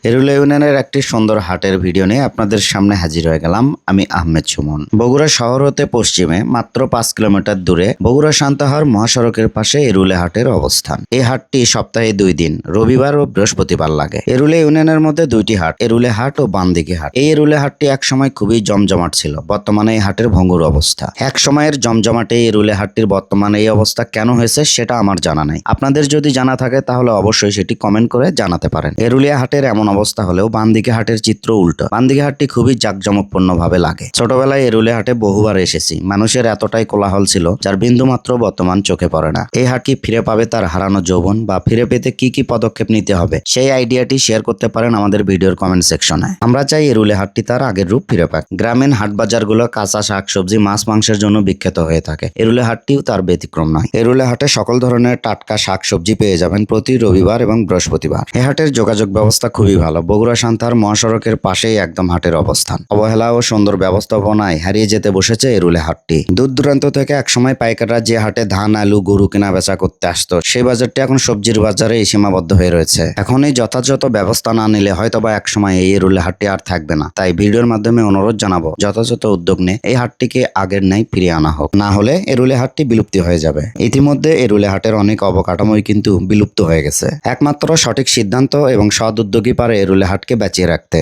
এরুল ইউনিয়নের একটি সুন্দর হাটের ভিডিও নিয়ে আপনাদের সামনে হাজির হয়ে গেলাম। আমি আহমেদ সুমন। বগুড়া শহর হতে পশ্চিমে মাত্র 5 কিলোমিটার দূরে বগুড়া সান্তাহার মহাসড়কের পাশে এরুলে হাটের অবস্থান। এই হাটটি সপ্তাহে 2 দিন, রবিবার ও বৃহস্পতিবার লাগে। এরুলে ইউনিয়নের মধ্যে 2টি হাট, এরুলে হাট ও বান্দিকে হাট। এই এরুলে হাটটি একসময় খুবই জমজমাট ছিল, বর্তমানে এই হাটের ভঙ্গুর অবস্থা। এক সময়ের জমজমাটে এরুলে হাটটির বর্তমানে এই অবস্থা কেন হয়েছে সেটা আমার জানা নাই। আপনাদের যদি জানা থাকে তাহলে অবশ্যই সেটি কমেন্ট করে জানাতে পারেন। এরুলিয়া হাটের এমন অবস্থা হলেও বান্দিকে হাটের চিত্র উল্টো। বান্দিকে হাটটি খুবই জাঁকজমকপূর্ণ ভাবে লাগে। ছোটবেলায় এরুলিয়া হাটে বহুবার এসেছি। মানুষের এতটাই কোলাহল ছিল যার বিন্দুমাত্র বর্তমান চোখে পড়ে না। এই হাট কি ফিরে পাবে তার হারানো যৌবন, বা ফিরে পেতে কি কি পদক্ষেপ নিতে হবে সেই আইডিয়াটি শেয়ার করতে পারেন আমাদের ভিডিওর কমেন্ট সেকশনে। আমরা চাই এরুলিয়া হাটটি তার আগের রূপ ফিরে পাক। গ্রামীণ হাট বাজারগুলো কাঁচা শাকসবজি, মাছ মাংসের জন্য বিখ্যাত হয়ে থাকে। এরুলিয়া হাটটিও তার ব্যতিক্রম নয়। এরুলিয়া হাটে সকল ধরনের টাটকা শাকসবজি পেয়ে যাবেন প্রতি রবিবার এবং বৃহস্পতিবার। এই হাটের যোগাযোগ ব্যবস্থা খুবই ভালো। বগুড়া সান্তাহার মহাসড়কের পাশেই একদম হাটের অবস্থান। অবহেলা ও সুন্দর ব্যবস্থাপনায় হারিয়ে যেতে বসেছে এরুলে হাটটি। দূর দূরান্ত থেকে একসময় পাইকাররা যে হাটে ধান, আলু, গরু কেনা বেচা করতে আসতো, সেই বাজারটি এখন সবজির বাজারে সীমাবদ্ধ হয়ে রয়েছে। এখন এই যথাযথ ব্যবস্থা না নিলে হয়তোবা একসময় এই এরুলে হাটটি আর থাকবে না। তাই ভিডিওর মাধ্যমে অনুরোধ জানাবো, যথাযথ উদ্যোগ নিয়ে এই হাটটিকে আগের ন্যায় ফিরিয়ে আনা হোক। না হলে এরুলে হাটটি বিলুপ্তি হয়ে যাবে। ইতিমধ্যে এরুলে হাটের অনেক অবকাঠামোই কিন্তু বিলুপ্ত হয়ে গেছে। একমাত্র সঠিক সিদ্ধান্ত এবং সৎ উদ্যোগী পারে এরুলে হাটকে বাঁচিয়ে রাখতে।